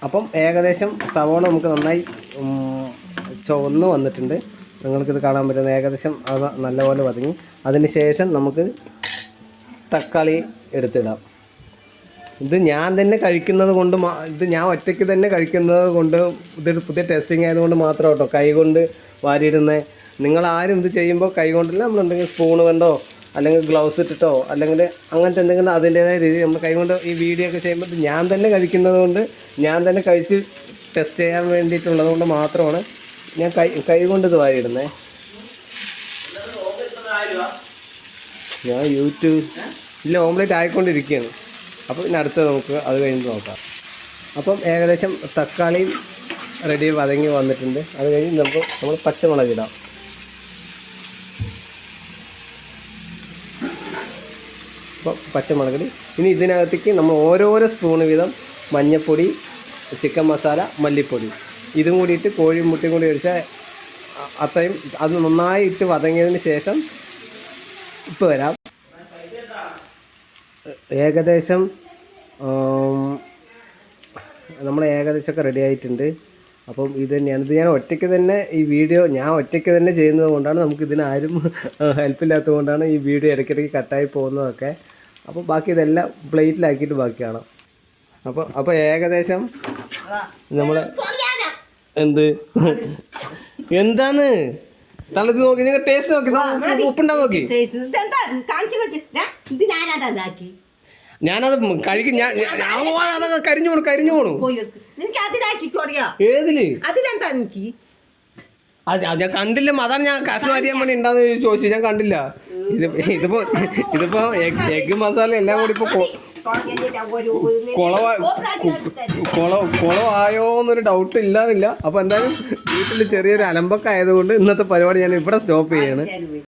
അപ്പം ഏകദേശം സവോള നമുക്ക് നന്നായി ചുവന്ന് വന്നിട്ടുണ്ട്. നിങ്ങൾക്കിത് കാണാൻ പറ്റുന്നത് ഏകദേശം അത് നല്ലപോലെ വതങ്ങി. അതിന് ശേഷം നമുക്ക് തക്കാളി എടുത്തിടാം. ഇത് ഞാൻ തന്നെ കഴിക്കുന്നത് കൊണ്ട് ഇത് ഞാൻ ഒറ്റയ്ക്ക് തന്നെ കഴിക്കുന്നത് കൊണ്ട് ഇതൊരു പുതിയ ടെസ്റ്റിംഗ് ആയതുകൊണ്ട് മാത്രം കേട്ടോ കൈ കൊണ്ട് വാരിയിടുന്നത്. നിങ്ങളാരും ഇത് ചെയ്യുമ്പോൾ കൈ കൊണ്ടല്ല, നമ്മൾ എന്തെങ്കിലും സ്പൂണ് കൊണ്ടോ അല്ലെങ്കിൽ ഗ്ലൗസ് ഇട്ടിട്ടോ അല്ലെങ്കിൽ അങ്ങനത്തെ എന്തെങ്കിലും അതിൻ്റേതായ രീതി നമ്മൾ കൈ കൊണ്ട് ഈ വീഡിയോ ഒക്കെ ചെയ്യുമ്പോൾ ഞാൻ തന്നെ കഴിക്കുന്നത് കൊണ്ട് ഞാൻ തന്നെ കഴിച്ച് ടെസ്റ്റ് ചെയ്യാൻ വേണ്ടിയിട്ടുള്ളത് കൊണ്ട് മാത്രമാണ് ഞാൻ കൈ കൊണ്ട് ഇത് വാരിയിടുന്നത്. ഞാൻ യൂട്യൂബ് ഓംലെറ്റ് ആയിക്കൊണ്ടിരിക്കുകയാണ്. അപ്പോൾ പിന്നെ അടുത്തത് നമുക്ക് അത് കഴിഞ്ഞ് നോക്കാം. അപ്പം ഏകദേശം തക്കാളിയും റെഡി വതങ്ങി വന്നിട്ടുണ്ട്. അത് കഴിഞ്ഞ് നമ്മൾ പച്ചമുളക് ഇടാം. അപ്പോൾ പച്ചമുളക് ഇനി ഇതിനകത്തേക്ക് നമ്മൾ ഓരോരോ സ്പൂണ് വീതം മഞ്ഞൾപ്പൊടി, ചിക്കൻ മസാല, മല്ലിപ്പൊടി ഇതും കൂടിയിട്ട് കോഴിയും മുട്ടയും കൂടി ഒഴിച്ചാൽ അത്രയും അത് നന്നായി ഇട്ട് വതങ്ങിയതിന് ശേഷം ഉപ്പ് വരാം. ഏകദേശം നമ്മൾ ഏകദേശമൊക്കെ റെഡി ആയിട്ടുണ്ട്. അപ്പം ഇത് തന്നെയാണ്. ഇത് ഞാൻ ഒറ്റയ്ക്ക് തന്നെ ഈ വീഡിയോ ഞാൻ ഒറ്റയ്ക്ക് തന്നെ ചെയ്യുന്നത് കൊണ്ടാണ്, നമുക്കിതിനാരും ഹെൽപ്പില്ലാത്തത് കൊണ്ടാണ് ഈ വീഡിയോ ഇടയ്ക്കിടയ്ക്ക് കട്ടായി പോകുന്നതൊക്കെ. അപ്പോൾ ബാക്കി ഇതെല്ലാം പ്ലേറ്റിലാക്കിയിട്ട് ബാക്കിയാണ്. അപ്പോൾ ഏകദേശം നമ്മൾ എന്താന്ന് തലത്ത് നോക്കി നിങ്ങൾ ടേസ്റ്റ് നോക്കി ഉപ്പുണ്ടാ നോക്കി. ഞാനത് കഴിക്കും. അതൊക്കെ കരിഞ്ഞു പോണു. ഏതില് ഞാൻ കണ്ടില്ല. അതാണ് ഞാൻ കഷ്ണം അറിയാൻ വേണ്ടി ഉണ്ടാന്ന് ചോദിച്ചു. ഞാൻ കണ്ടില്ല. ഇതിപ്പോ എഗ് മസാല എല്ലാം കൂടി ഇപ്പൊ കുളമായോ എന്നൊരു ഡൗട്ട് ഇല്ലാന്നില്ല. അപ്പൊ എന്തായാലും വീട്ടിൽ ചെറിയൊരു അലമ്പൊക്കെ ആയതുകൊണ്ട് ഇന്നത്തെ പരിപാടി ഞാൻ ഇവിടെ സ്റ്റോപ്പ് ചെയ്യാണ്.